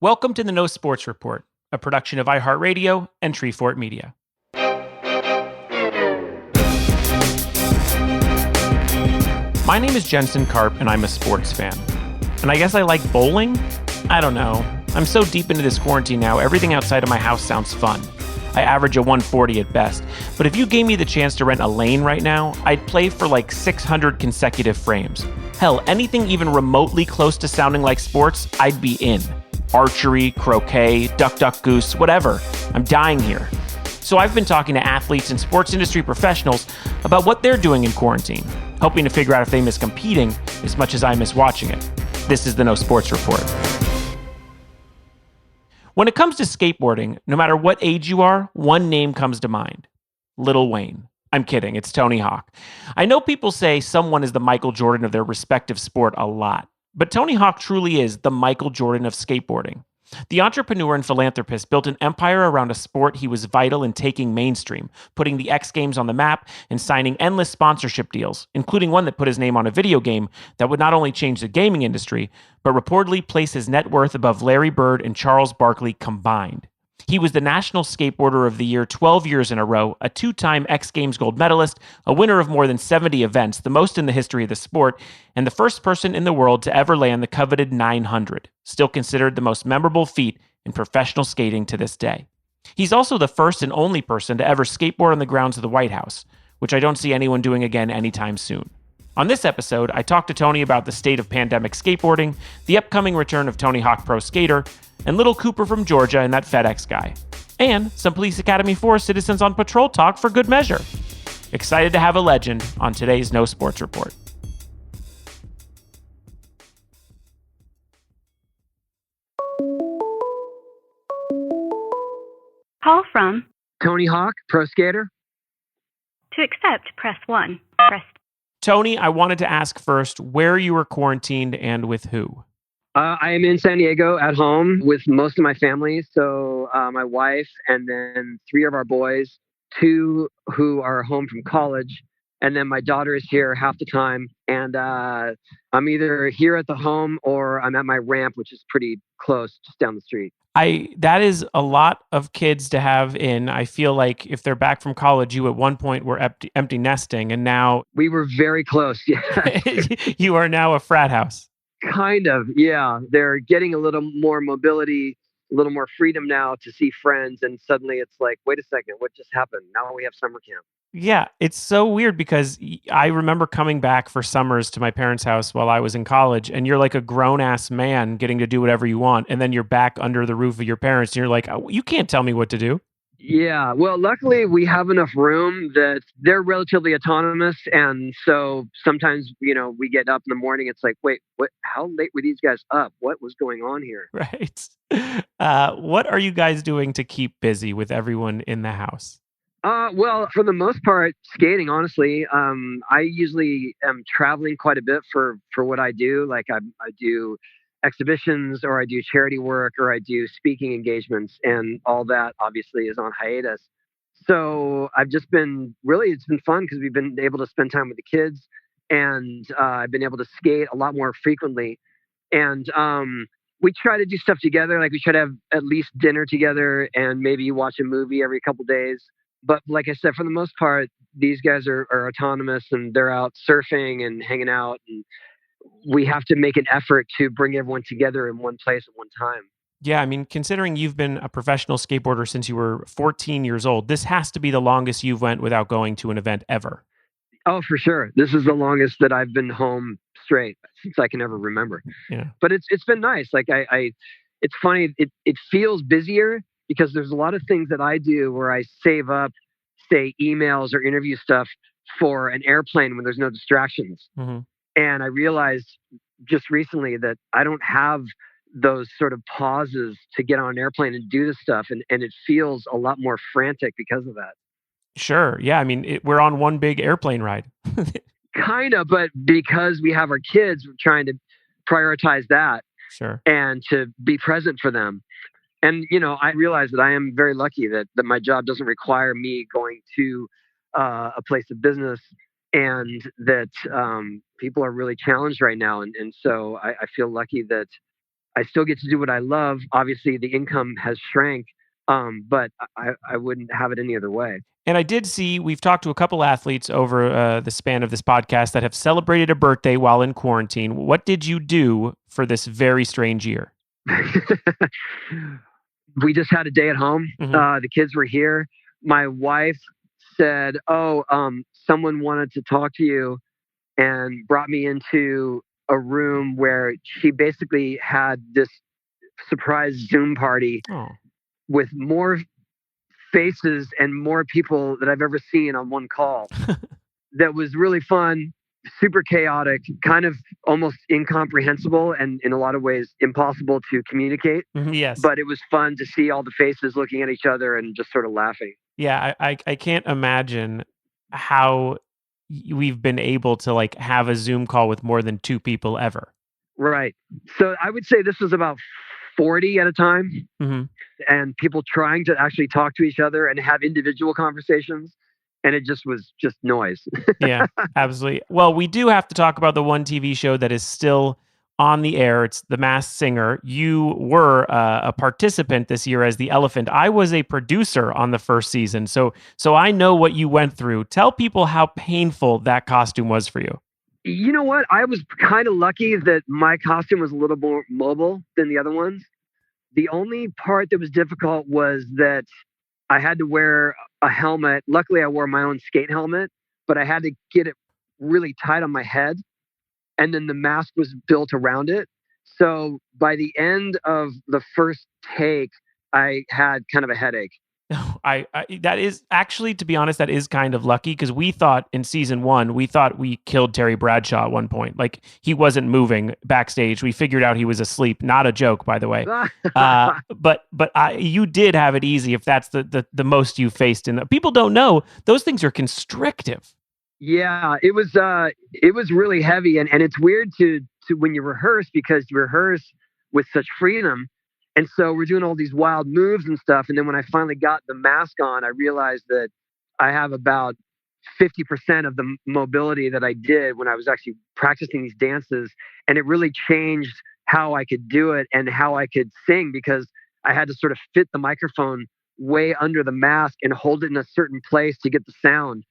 Welcome to the No Sports Report, a production of iHeartRadio and Treefort Media. My name is Jensen Karp, and I'm a sports fan. And I guess I like bowling? I don't know. I'm so deep into this quarantine now, everything outside of my house sounds fun. I average a 140 at best, but if you gave me the chance to rent a lane right now, I'd play for like 600 consecutive frames. Hell, anything even remotely close to sounding like sports, I'd be in. Archery, croquet, duck, duck, goose, whatever. I'm dying here. So I've been talking to athletes and sports industry professionals about what they're doing in quarantine, hoping to figure out if they miss competing as much as I miss watching it. This is the No Sports Report. When it comes to skateboarding, no matter what age you are, one name comes to mind. Lil Wayne. I'm kidding, it's Tony Hawk. I know people say someone is the Michael Jordan of their respective sport a lot, but Tony Hawk truly is the Michael Jordan of skateboarding. The entrepreneur and philanthropist built an empire around a sport he was vital in taking mainstream, putting the X Games on the map and signing endless sponsorship deals, including one that put his name on a video game that would not only change the gaming industry, but reportedly place his net worth above Larry Bird and Charles Barkley combined. He was the National Skateboarder of the Year 12 years in a row, a two-time X Games gold medalist, a winner of more than 70 events, the most in the history of the sport, and the first person in the world to ever land the coveted 900, still considered the most memorable feat in professional skating to this day. He's also the first and only person to ever skateboard on the grounds of the White House, which I don't see anyone doing again anytime soon. On this episode, I talked to Tony about the state of pandemic skateboarding, the upcoming return of Tony Hawk Pro Skater, and Little Cooper from Georgia and that FedEx guy. And some Police Academy 4 citizens on patrol talk for good measure. Excited to have a legend on today's No Sports Report. Call from Tony Hawk, Pro Skater. To accept, press 1. Tony, I wanted to ask first where you were quarantined and with who? I am in San Diego at home with most of my family. So my wife and then 3 of our boys, 2 who are home from college. And then my daughter is here half the time. And I'm either here at the home or I'm at my ramp, which is pretty close, just down the street. That is a lot of kids to have in. I feel like if they're back from college, you at one point were empty nesting, and now we were very close. Yeah, you are now a frat house. Kind of, yeah. They're getting a little more mobility, a little more freedom now to see friends, and suddenly it's like, wait a second, what just happened? Now we have summer camp. Yeah, it's so weird because I remember coming back for summers to my parents' house while I was in college, and you're like a grown-ass man getting to do whatever you want, and then you're back under the roof of your parents, and you're like, oh, you can't tell me what to do. Yeah, well, luckily we have enough room that they're relatively autonomous, and so sometimes, we get up in the morning, it's like, wait, what? How late were these guys up? What was going on here? Right. What are you guys doing to keep busy with everyone in the house? Well, for the most part, skating, honestly. I usually am traveling quite a bit for what I do. Like I do exhibitions or I do charity work or I do speaking engagements, and all that obviously is on hiatus. So I've just been it's been fun because we've been able to spend time with the kids, and I've been able to skate a lot more frequently. And we try to do stuff together. Like we try to have at least dinner together and maybe watch a movie every couple days. But like I said, for the most part, these guys are autonomous and they're out surfing and hanging out. And we have to make an effort to bring everyone together in one place at one time. Yeah, I mean, considering you've been a professional skateboarder since you were 14 years old, this has to be the longest you've went without going to an event ever. Oh, for sure. This is the longest that I've been home straight since I can ever remember. Yeah. But it's been nice. Like it's funny. It feels busier because there's a lot of things that I do where I save up, say, emails or interview stuff for an airplane when there's no distractions. Mm-hmm. And I realized just recently that I don't have those sort of pauses to get on an airplane and do this stuff. And it feels a lot more frantic because of that. Sure. Yeah. I mean, we're on one big airplane ride. Kind of, but because we have our kids, we're trying to prioritize that. Sure. And to be present for them. And, I realize that I am very lucky that my job doesn't require me going to a place of business, and that people are really challenged right now. And so I feel lucky that I still get to do what I love. Obviously, the income has shrank, but I wouldn't have it any other way. And I did see we've talked to a couple athletes over the span of this podcast that have celebrated a birthday while in quarantine. What did you do for this very strange year? We just had a day at home. The kids were here. My wife said, "Oh, someone wanted to talk to you," and brought me into a room where she basically had this surprise Zoom party Oh, with more faces and more people that I've ever seen on one call. That was really fun, super chaotic, kind of almost incomprehensible, and in a lot of ways impossible to communicate. yes. But it was fun to see all the faces looking at each other and just sort of laughing. Yeah, I can't imagine how we've been able to like have a Zoom call with more than two people ever. Right. So I would say this was about 40 at a time, hmm and people trying to actually talk to each other and have individual conversations. And it just was just noise. Yeah, absolutely. Well, we do have to talk about the one TV show that is still on the air. It's The Masked Singer. You were a participant this year as the elephant. I was a producer on the first season, so I know what you went through. Tell people how painful that costume was for you. You know what? I was kind of lucky that my costume was a little more mobile than the other ones. The only part that was difficult was that I had to wear a helmet. Luckily, I wore my own skate helmet, but I had to get it really tight on my head. And then the mask was built around it. So by the end of the first take, I had kind of a headache. I that is actually, to be honest, that is kind of lucky because we thought in season one, we thought we killed Terry Bradshaw at one point. Like he wasn't moving backstage. We figured out he was asleep. Not a joke, by the way. But you did have it easy if that's the most you faced. In the people don't know those things are constrictive. Yeah, it was really heavy, and it's weird to when you rehearse because you rehearse with such freedom, and so we're doing all these wild moves and stuff, and then when I finally got the mask on, I realized that I have about 50% of the mobility that I did when I was actually practicing these dances, and it really changed how I could do it and how I could sing because I had to sort of fit the microphone way under the mask and hold it in a certain place to get the sound.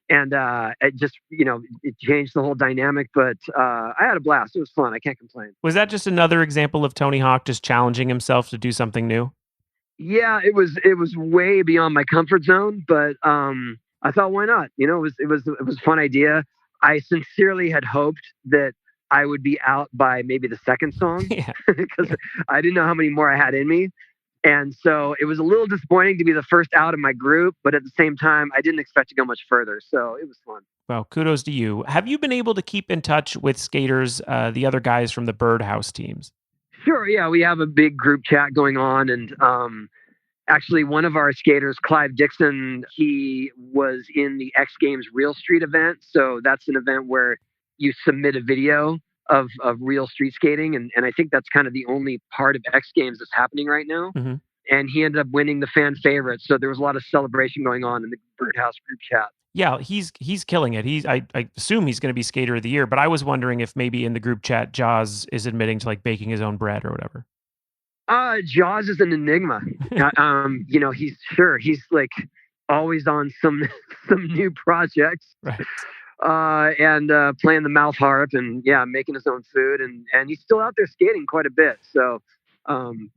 And it just, it changed the whole dynamic. But I had a blast. It was fun. I can't complain. Was that just another example of Tony Hawk just challenging himself to do something new? Yeah, it was way beyond my comfort zone, but I thought, why not? It was a fun idea. I sincerely had hoped that I would be out by maybe the second song Yeah. because I didn't know how many more I had in me. And so it was a little disappointing to be the first out of my group, but at the same time, I didn't expect to go much further. So it was fun. Well, kudos to you. Have you been able to keep in touch with skaters, the other guys from the Birdhouse teams? Sure. Yeah, we have a big group chat going on. And actually, one of our skaters, Clive Dixon, he was in the X Games Real Street event. So that's an event where you submit a video of real street skating. And I think that's kind of the only part of X Games that's happening right now. Mm-hmm. And he ended up winning the fan favorite. So there was a lot of celebration going on in the Birdhouse group chat. Yeah, he's killing it. I assume he's going to be skater of the year, but I was wondering if maybe in the group chat Jaws is admitting to like baking his own bread or whatever. Jaws is an enigma. He's like always on some new projects. Right. And playing the mouth harp and making his own food and he's still out there skating quite a bit. So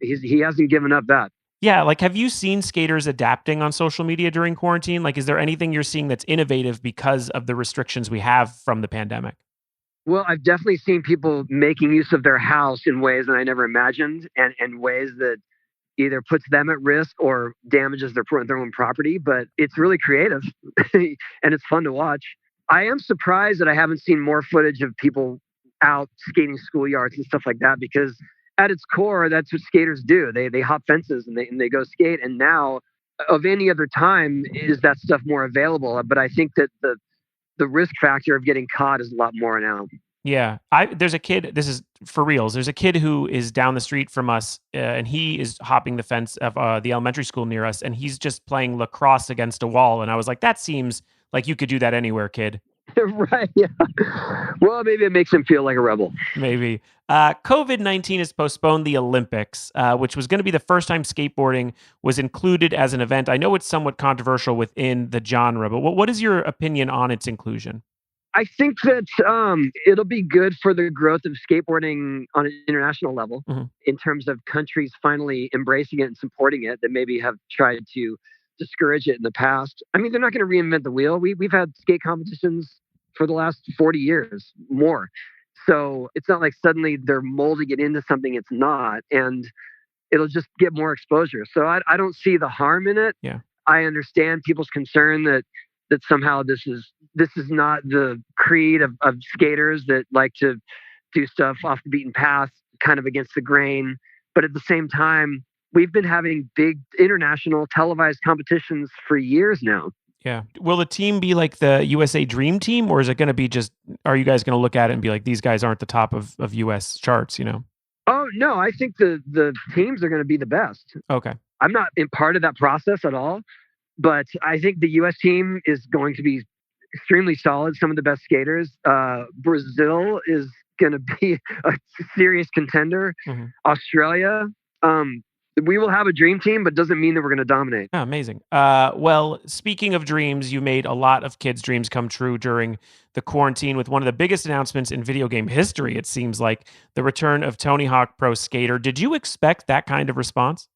he hasn't given up that. Yeah, like have you seen skaters adapting on social media during quarantine? Like is there anything you're seeing that's innovative because of the restrictions we have from the pandemic? Well, I've definitely seen people making use of their house in ways that I never imagined and ways that either puts them at risk or damages their own property, but it's really creative and it's fun to watch. I am surprised that I haven't seen more footage of people out skating schoolyards and stuff like that because at its core, that's what skaters do. They hop fences and they go skate. And now, of any other time, is that stuff more available? But I think that the risk factor of getting caught is a lot more now. Yeah, there's a kid. This is for reals. There's a kid who is down the street from us, and he is hopping the fence of the elementary school near us, and he's just playing lacrosse against a wall. And I was like, that seems like you could do that anywhere, kid. Right. Yeah. Well, maybe it makes him feel like a rebel. Maybe. COVID-19 has postponed the Olympics, which was going to be the first time skateboarding was included as an event. I know it's somewhat controversial within the genre, but what is your opinion on its inclusion? I think that it'll be good for the growth of skateboarding on an international level Mhm. in terms of countries finally embracing it and supporting it that maybe have tried to discourage it in the past. I mean, they're not going to reinvent the wheel. We've had skate competitions for the last 40 years, more. So it's not like suddenly they're molding it into something it's not, and it'll just get more exposure. So I don't see the harm in it. Yeah. I understand people's concern that somehow this is not the creed of skaters that like to do stuff off the beaten path, kind of against the grain. But at the same time, we've been having big international televised competitions for years now. Yeah. Will the team be like the USA Dream Team, or is it going to be just, are you guys going to look at it and be like, these guys aren't the top of US charts, you know? Oh no, I think the teams are going to be the best. Okay. I'm not in part of that process at all, but I think the U.S. team is going to be extremely solid. Some of the best skaters. Brazil is going to be a serious contender. Mhm. Australia. Um, we will have a dream team, but doesn't mean that we're going to dominate. Oh, amazing. Well, speaking of dreams, you made a lot of kids' dreams come true during the quarantine with one of the biggest announcements in video game history, it seems like, the return of Tony Hawk Pro Skater. Did you expect that kind of response?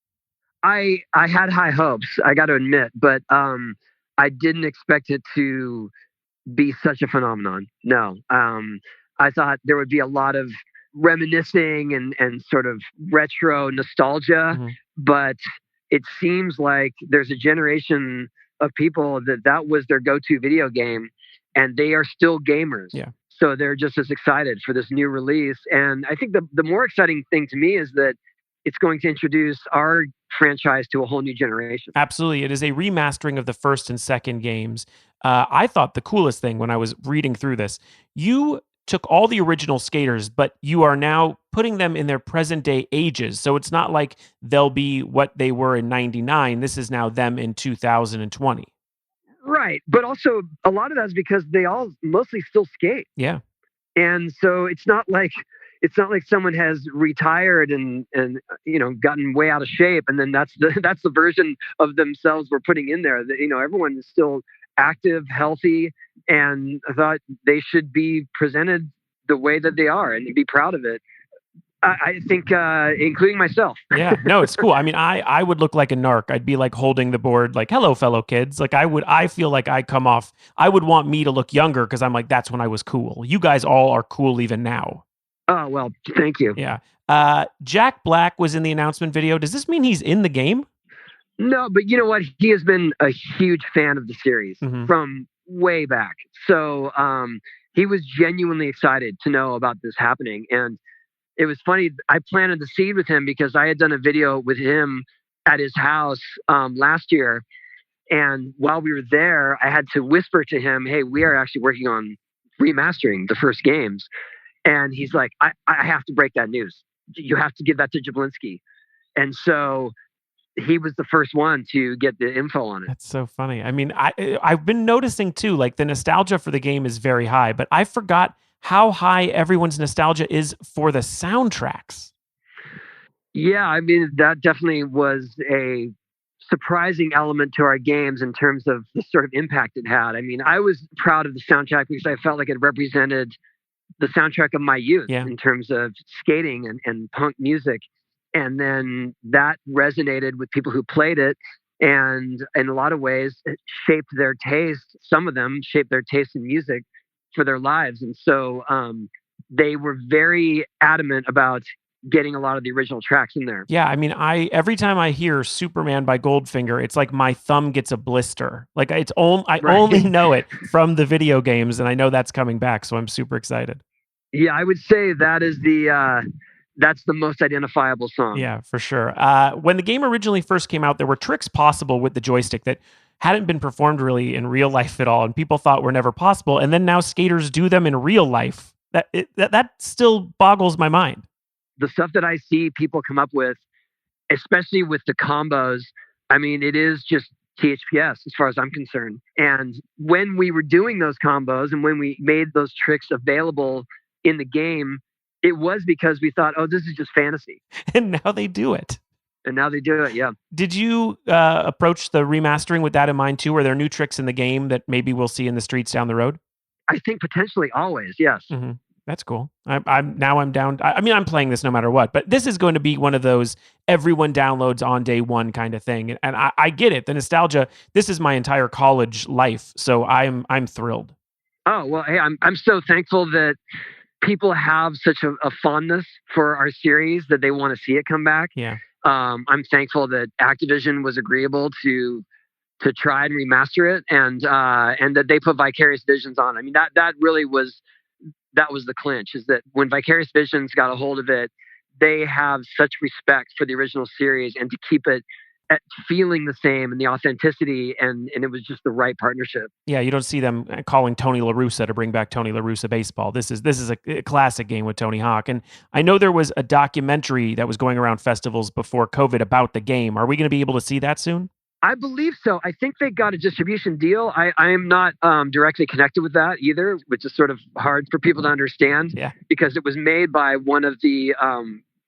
I had high hopes. I got to admit, but I didn't expect it to be such a phenomenon. No. I thought there would be a lot of reminiscing and sort of retro nostalgia, Mhm. but it seems like there's a generation of people that was their go-to video game, and they are still gamers. Yeah. So they're just as excited for this new release. And I think the more exciting thing to me is that it's going to introduce our franchise to a whole new generation. Absolutely. It is a remastering of the first and second games. I thought the coolest thing when I was reading through this, you took all the original skaters, but you are now putting them in their present day ages. So it's not like they'll be what they were in 99. This is now them in 2020. Right. But also a lot of that's because they all mostly still skate. Yeah. And so it's not like someone has retired and gotten way out of shape, and then that's the that's the version of themselves we're putting in there. That everyone is still active, healthy, and I thought they should be presented the way that they are and be proud of it. I think, including myself. Yeah. No, it's cool. I mean, I would look like a narc. I'd be like holding the board, like, hello, fellow kids. Like I feel like I come off, I would want me to look younger because I'm like, that's when I was cool. You guys all are cool even now. Oh well, thank you. Yeah. Jack Black was in the announcement video. Does this mean he's in the game? No, but you know what? He has been a huge fan of the series Mhm. from way back. So he was genuinely excited to know about this happening. And it was funny. I planted the seed with him because I had done a video with him at his house last year. And while we were there, I had to whisper to him, hey, we are actually working on remastering the first games. And he's like, I have to break that news. You have to give that to Jablinski. And so he was the first one to get the info on it. That's so funny. I mean, I've been noticing too, like the nostalgia for the game is very high, but I forgot how high everyone's nostalgia is for the soundtracks. Yeah, I mean, that definitely was a surprising element to our games in terms of the sort of impact it had. I mean, I was proud of the soundtrack because I felt like it represented the soundtrack of my youth Yeah. in terms of skating and punk music. And then that resonated with people who played it. And in a lot of ways, it shaped their taste. Some of them shaped their taste in music for their lives. And so they were very adamant about getting a lot of the original tracks in there. Yeah, I mean, I every time I hear Superman by Goldfinger, it's like my thumb gets a blister. Like I Right. only know it from the video games, and I know that's coming back, so I'm super excited. Yeah, I would say that's the most identifiable song. Yeah, for sure. When the game originally first came out, there were tricks possible with the joystick that hadn't been performed really in real life at all, and people thought were never possible. And then now skaters do them in real life. That still boggles my mind. The stuff that I see people come up with, especially with the combos, I mean, it is just THPS as far as I'm concerned. And when we were doing those combos and when we made those tricks available in the game, it was because we thought, oh, this is just fantasy. And now they do it. And now they do it. Yeah. Did you approach the remastering with that in mind too? Are there new tricks in the game that maybe we'll see in the streets down the road? I think potentially always. Yes. Mm-hmm. That's cool. I'm down. I mean, I'm playing this no matter what, but this is going to be one of those everyone downloads on day one kind of thing. And I get it. The nostalgia. This is my entire college life, so I'm thrilled. Oh well, hey, I'm so thankful that people have such a fondness for our series that they want to see it come back. Yeah. I'm thankful that Activision was agreeable to try and remaster it, and that they put Vicarious Visions on. I mean, that really was the clinch. Is that when Vicarious Visions got a hold of it, they have such respect for the original series, and to keep it feeling the same and the authenticity, and it was just the right partnership. Yeah, you don't see them calling Tony La Russa to bring back Tony La Russa baseball. This is a classic game with Tony Hawk. And I know there was a documentary that was going around festivals before COVID about the game. Are we going to be able to see that soon? I believe so. I think they got a distribution deal. I am not directly connected with that either, which is sort of hard for people to understand. Yeah. Because it was made by one of the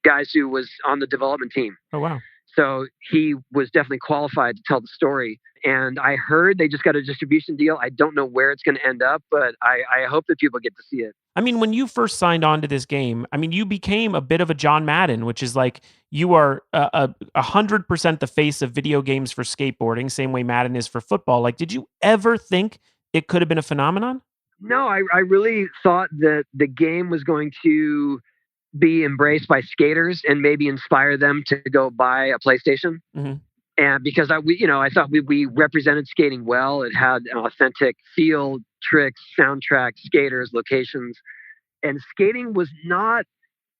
guys who was on the development team. Oh, wow. So he was definitely qualified to tell the story. And I heard they just got a distribution deal. I don't know where it's going to end up, but I hope that people get to see it. I mean, when you first signed on to this game, I mean, you became a bit of a John Madden, which is like you are 100% the face of video games for skateboarding, same way Madden is for football. Like, did you ever think it could have been a phenomenon? No, I really thought that the game was going to be embraced by skaters and maybe inspire them to go buy a PlayStation. Mm-hmm. And because I thought we represented skating well. It had an authentic feel, tricks, soundtrack, skaters, locations, and skating was not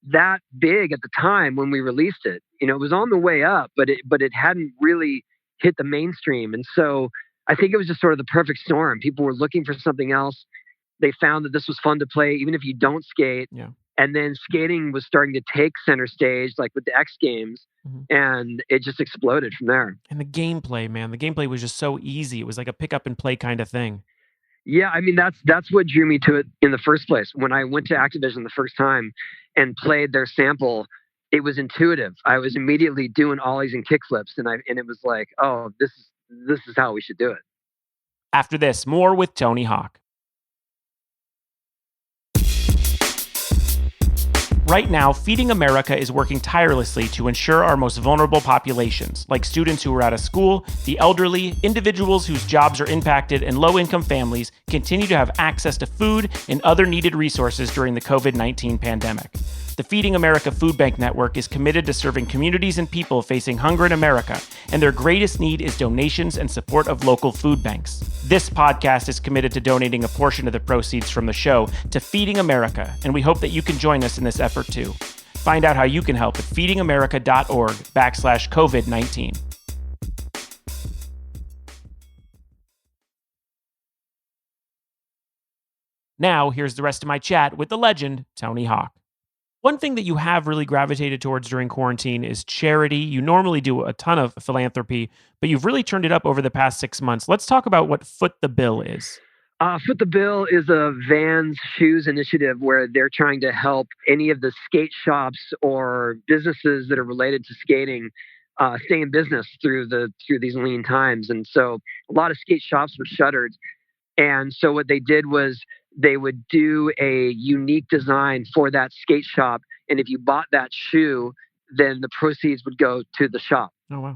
that big at the time when we released it. It was on the way up, but it hadn't really hit the mainstream. And so I think it was just sort of the perfect storm. People were looking for something else. They found that this was fun to play, even if you don't skate. Yeah. And then skating was starting to take center stage, like with the X Games, and it just exploded from there. And the gameplay, man, the gameplay was just so easy. It was like a pick up and play kind of thing. Yeah, I mean that's what drew me to it in the first place. When I went to Activision the first time and played their sample, it was intuitive. I was immediately doing ollies and kickflips, and it was like, oh, this is how we should do it. After this, more with Tony Hawk. Right now, Feeding America is working tirelessly to ensure our most vulnerable populations, like students who are out of school, the elderly, individuals whose jobs are impacted, and low-income families, continue to have access to food and other needed resources during the COVID-19 pandemic. The Feeding America Food Bank Network is committed to serving communities and people facing hunger in America, and their greatest need is donations and support of local food banks. This podcast is committed to donating a portion of the proceeds from the show to Feeding America, and we hope that you can join us in this effort too. Find out how you can help at feedingamerica.org/COVID-19. Now, here's the rest of my chat with the legend, Tony Hawk. One thing that you have really gravitated towards during quarantine is charity. You normally do a ton of philanthropy, but you've really turned it up over the past 6 months. Let's talk about what Foot the Bill is. Foot the Bill is a Vans Shoes initiative where they're trying to help any of the skate shops or businesses that are related to skating stay in business through these lean times. And so a lot of skate shops were shuttered. And so what they did was they would do a unique design for that skate shop. And if you bought that shoe, then the proceeds would go to the shop. Oh, wow.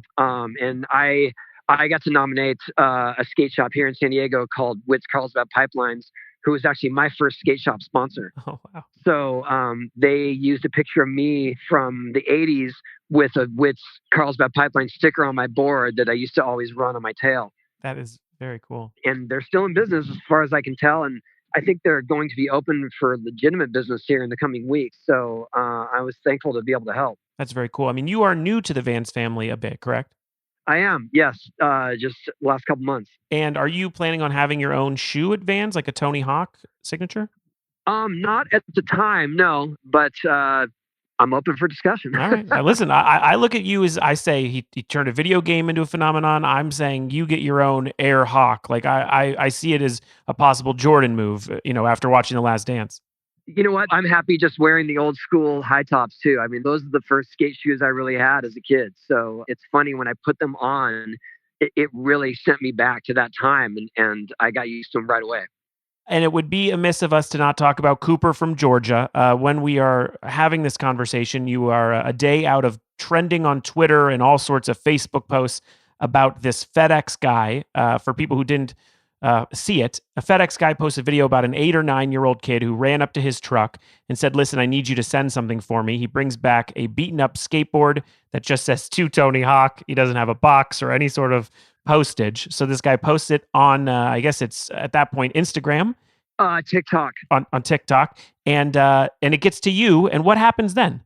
And I got to nominate a skate shop here in San Diego called Witt's Carlsbad Pipelines, who was actually my first skate shop sponsor. Oh, wow. So they used a picture of me from the 80s with a Witt's Carlsbad Pipeline sticker on my board that I used to always run on my tail. That is very cool. And they're still in business as far as I can tell. And I think they're going to be open for legitimate business here in the coming weeks. So I was thankful to be able to help. That's very cool. I mean, you are new to the Vans family a bit, correct? I am, yes. Just last couple months. And are you planning on having your own shoe at Vans, like a Tony Hawk signature? Not at the time, no. But I'm open for discussion. All right. Listen, I look at you as I say he turned a video game into a phenomenon. I'm saying you get your own Air Hawk. Like I see it as a possible Jordan move, after watching The Last Dance. You know what? I'm happy just wearing the old school high tops too. I mean, those are the first skate shoes I really had as a kid. So it's funny when I put them on, it really sent me back to that time, and I got used to them right away. And it would be amiss of us to not talk about Cooper from Georgia. When we are having this conversation, you are a day out of trending on Twitter and all sorts of Facebook posts about this FedEx guy. For people who didn't see it, a FedEx guy posted a video about an 8 or 9 year old kid who ran up to his truck and said, "Listen, I need you to send something for me." He brings back a beaten up skateboard that just says "To Tony Hawk." He doesn't have a box or any sort of postage. So this guy posts it on, I guess it's at that point Instagram, TikTok. on TikTok, and it gets to you. And what happens then?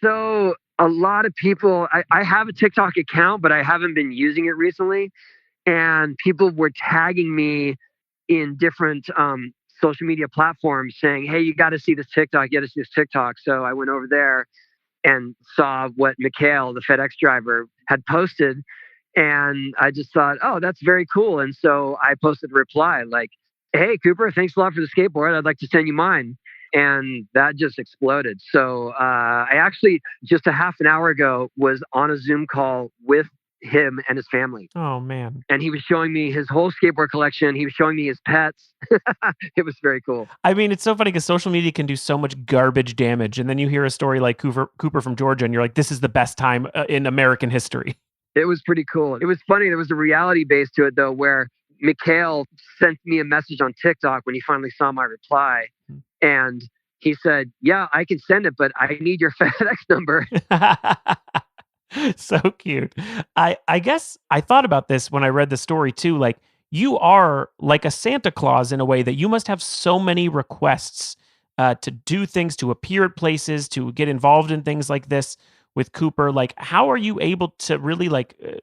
So a lot of people, I have a TikTok account, but I haven't been using it recently. And people were tagging me in different social media platforms saying, "Hey, you got to see this TikTok, get us this TikTok." So I went over there and saw what Mikhail, the FedEx driver, had posted. And I just thought, oh, that's very cool. And so I posted a reply like, "Hey, Cooper, thanks a lot for the skateboard. I'd like to send you mine." And that just exploded. So I actually, just a half an hour ago, was on a Zoom call with him and his family. Oh man. And he was showing me his whole skateboard collection. He was showing me his pets. It was very cool. I mean, it's so funny because social media can do so much garbage damage, and then you hear a story like Cooper from Georgia, and you're like, "This is the best time in American history." It was pretty cool. It was funny. There was a reality base to it, though, where Mikhail sent me a message on TikTok when he finally saw my reply. And he said, "Yeah, I can send it, but I need your FedEx number." So cute. I guess I thought about this when I read the story too. Like, you are like a Santa Claus in a way that you must have so many requests to do things, to appear at places, to get involved in things like this with Cooper. Like, how are you able to really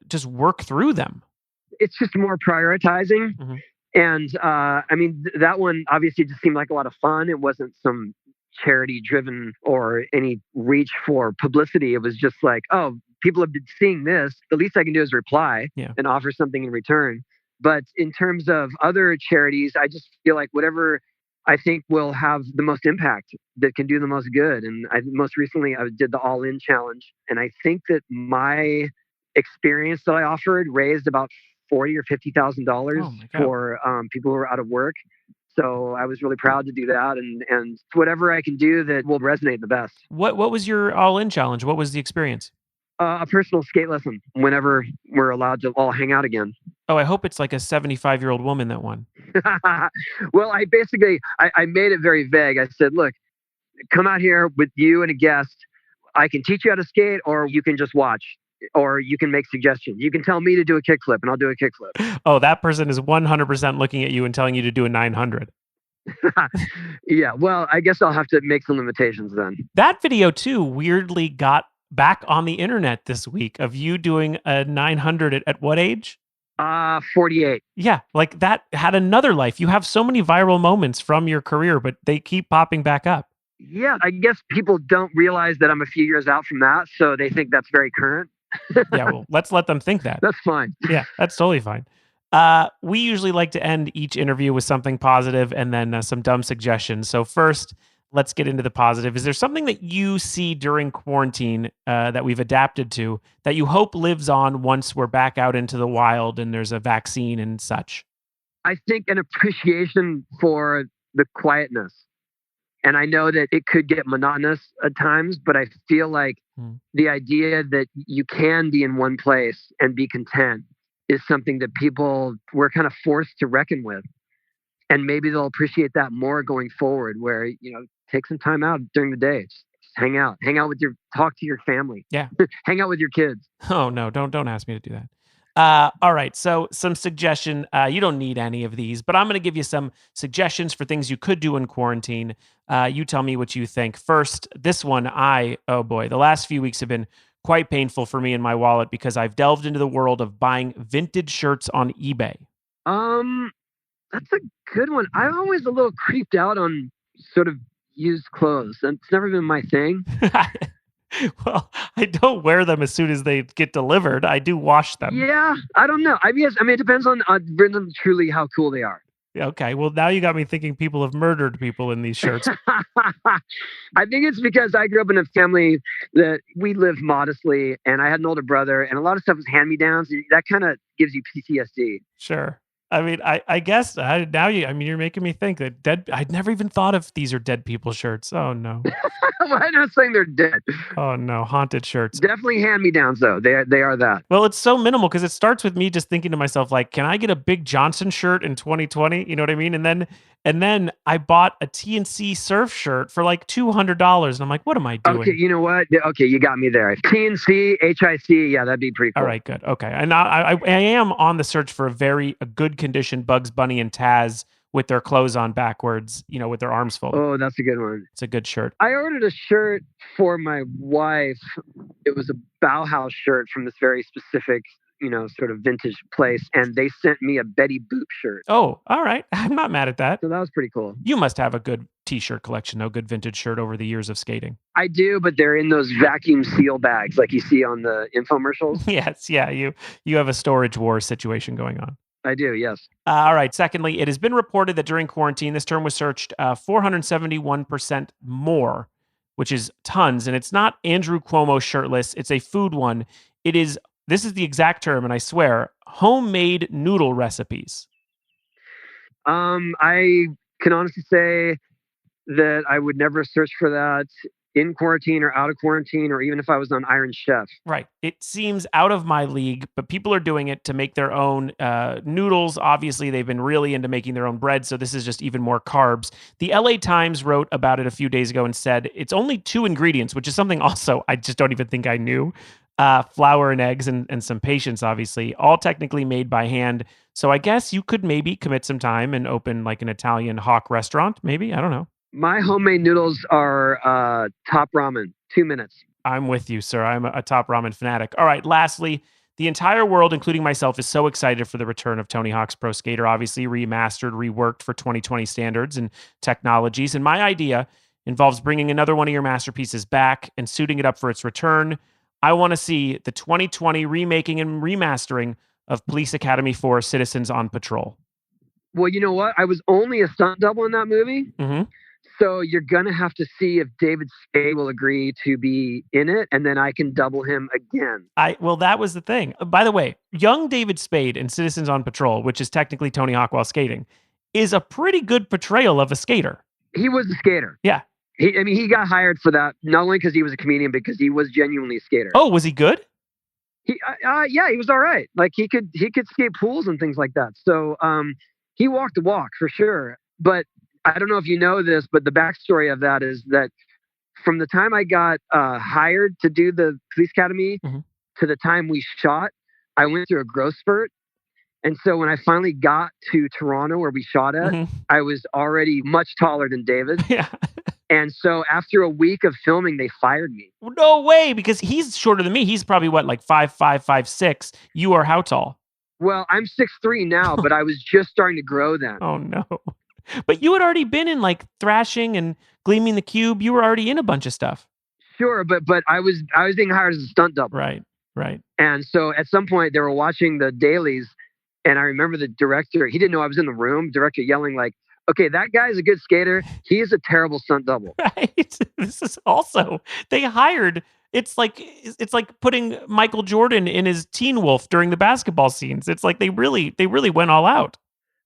just work through them? It's just more prioritizing. Mhm. And I mean, that one obviously just seemed like a lot of fun. It wasn't some charity driven or any reach for publicity. It was just like, oh, people have been seeing this. The least I can do is reply Yeah. and offer something in return. But in terms of other charities, I just feel like whatever I think will have the most impact, that can do the most good. And most recently, I did the All In Challenge. And I think that my experience that I offered raised about $40,000 or $50,000 Oh my God. for people who are out of work. So I was really proud to do that, and whatever I can do that will resonate the best. What was your all in challenge? What was the experience? A personal skate lesson whenever we're allowed to all hang out again. Oh, I hope it's like a 75-year-old woman that won. Well, I made it very vague. I said, "Look, come out here with you and a guest. I can teach you how to skate, or you can just watch, or you can make suggestions. You can tell me to do a kickflip, and I'll do a kickflip." Oh, that person is 100% looking at you and telling you to do a 900. Yeah, well, I guess I'll have to make some limitations then. That video too weirdly got back on the internet this week of you doing a 900 at what age? 48. Yeah, like that had another life. You have so many viral moments from your career, but they keep popping back up. Yeah, I guess people don't realize that I'm a few years out from that, so they think that's very current. Yeah, well, let's let them think that. That's fine. Yeah, that's totally fine. We usually like to end each interview with something positive and then some dumb suggestions. So first, let's get into the positive. Is there something that you see during quarantine that we've adapted to that you hope lives on once we're back out into the wild and there's a vaccine and such? I think an appreciation for the quietness. And I know that it could get monotonous at times, but I feel like the idea that you can be in one place and be content is something that people were kind of forced to reckon with. And maybe they'll appreciate that more going forward, where, take some time out during the day. Just hang out talk to your family. Yeah. Hang out with your kids. Oh no, don't ask me to do that. All right, so some suggestion. You don't need any of these, but I'm going to give you some suggestions for things you could do in quarantine. You tell me what you think. First, this one, oh boy, the last few weeks have been quite painful for me in my wallet because I've delved into the world of buying vintage shirts on eBay. That's a good one. I'm always a little creeped out on sort of used clothes. It's never been my thing. Well, I don't wear them as soon as they get delivered. I do wash them. Yeah, I don't know. I mean, it depends on truly how cool they are. Okay, well, now you got me thinking people have murdered people in these shirts. I think it's because I grew up in a family that we lived modestly, and I had an older brother, and a lot of stuff was hand-me-downs, and that kind of gives you PTSD. Sure. I mean, I guess you're making me think that I'd never even thought of these are dead people shirts. Oh, no. Well, I'm not saying they're dead. Oh, no. Haunted shirts. Definitely hand-me-downs, though. They are that. Well, it's so minimal because it starts with me just thinking to myself, like, can I get a Big Johnson shirt in 2020? You know what I mean? And then I bought a TNC surf shirt for like $200. And I'm like, what am I doing? Okay, you know what? Okay, you got me there. TNC, HIC, yeah, that'd be pretty cool. All right, good. Okay. And I am on the search for a good condition Bugs Bunny and Taz with their clothes on backwards, with their arms folded. Oh, that's a good one. It's a good shirt. I ordered a shirt for my wife. It was a Bauhaus shirt from this very specific, sort of vintage place. And they sent me a Betty Boop shirt. Oh, all right. I'm not mad at that. So that was pretty cool. You must have a good t-shirt collection, no good vintage shirt over the years of skating. I do, but they're in those vacuum seal bags like you see on the infomercials. Yes, yeah. You have a storage war situation going on. I do, yes. All right. Secondly, it has been reported that during quarantine, this term was searched 471% more, which is tons. And it's not Andrew Cuomo shirtless. It's a food one. This is the exact term, and I swear, homemade noodle recipes. I can honestly say that I would never search for that in quarantine or out of quarantine, or even if I was on Iron Chef. Right. It seems out of my league, but people are doing it to make their own noodles. Obviously, they've been really into making their own bread, so this is just even more carbs. The LA Times wrote about it a few days ago and said it's only 2 ingredients, which is something also I just don't even think I knew. Flour and eggs and some patience, obviously, all technically made by hand. So I guess you could maybe commit some time and open like an Italian hawk restaurant, maybe. I don't know. My homemade noodles are top ramen, 2 minutes. I'm with you, sir. I'm a top ramen fanatic. All right. Lastly, the entire world, including myself, is so excited for the return of Tony Hawk's Pro Skater, obviously remastered, reworked for 2020 standards and technologies. And my idea involves bringing another one of your masterpieces back and suiting it up for its return. I want to see the 2020 remaking and remastering of Police Academy 4 Citizens on Patrol. Well, you know what? I was only a stunt double in that movie. Mm-hmm. So you're going to have to see if David Spade will agree to be in it, and then I can double him again. Well, that was the thing. By the way, young David Spade in Citizens on Patrol, which is technically Tony Hawk while skating, is a pretty good portrayal of a skater. He was a skater. Yeah. He got hired for that, not only because he was a comedian, but because he was genuinely a skater. Oh, was he good? Yeah, he was all right. Like he could skate pools and things like that. So he walked the walk for sure. But I don't know if you know this, but the backstory of that is that from the time I got hired to do the Police Academy to the time we shot, I went through a growth spurt. And so when I finally got to Toronto where we shot at, I was already much taller than David. Yeah. And so after a week of filming, they fired me. No way, because he's shorter than me. He's probably what, like 5'5", 5'6". You are how tall? Well, I'm 6'3" now, but I was just starting to grow then. Oh no. But you had already been in like Thrashing and Gleaming the Cube. You were already in a bunch of stuff. Sure, but I was being hired as a stunt double. Right. And so at some point they were watching the dailies, and I remember the director, he didn't know I was in the room, director yelling like, okay, that guy's a good skater. He is a terrible stunt double. Right. This is also, they hired, it's like putting Michael Jordan in his Teen Wolf during the basketball scenes. It's like they really went all out.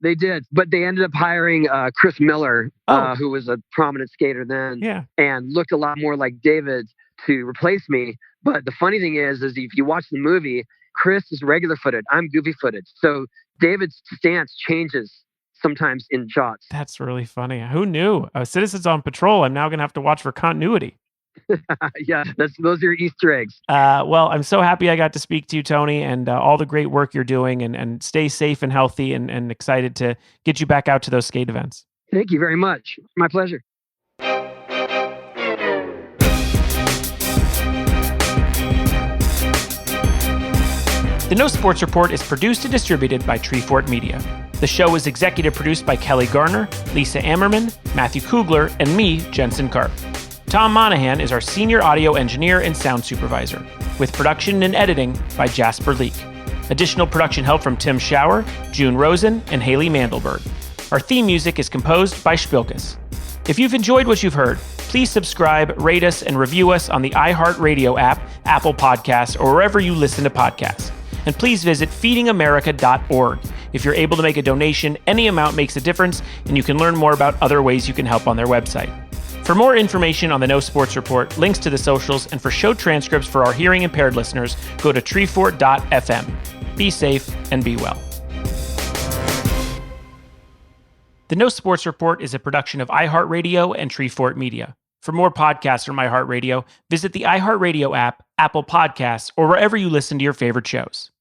They did, but they ended up hiring Chris Miller, who was a prominent skater then, and looked a lot more like David to replace me. But the funny thing is if you watch the movie, Chris is regular-footed. I'm goofy-footed. So David's stance changes sometimes in shots. That's really funny. Who knew? Citizens on Patrol, I'm now going to have to watch for continuity. Yeah, those are your Easter eggs. Well, I'm so happy I got to speak to you, Tony, and all the great work you're doing, and stay safe and healthy, and excited to get you back out to those skate events. Thank you very much. My pleasure. The No Sports Report is produced and distributed by Treefort Media. The show is executive produced by Kelly Garner, Lisa Ammerman, Matthew Kugler, and me, Jensen Karp. Tom Monahan is our senior audio engineer and sound supervisor, with production and editing by Jasper Leak. Additional production help from Tim Schauer, June Rosen, and Haley Mandelberg. Our theme music is composed by Spilkus. If you've enjoyed what you've heard, please subscribe, rate us, and review us on the iHeartRadio app, Apple Podcasts, or wherever you listen to podcasts. And please visit feedingamerica.org. If you're able to make a donation, any amount makes a difference, and you can learn more about other ways you can help on their website. For more information on the No Sports Report, links to the socials, and for show transcripts for our hearing impaired listeners, go to treefort.fm. Be safe and be well. The No Sports Report is a production of iHeartRadio and Treefort Media. For more podcasts from iHeartRadio, visit the iHeartRadio app, Apple Podcasts, or wherever you listen to your favorite shows.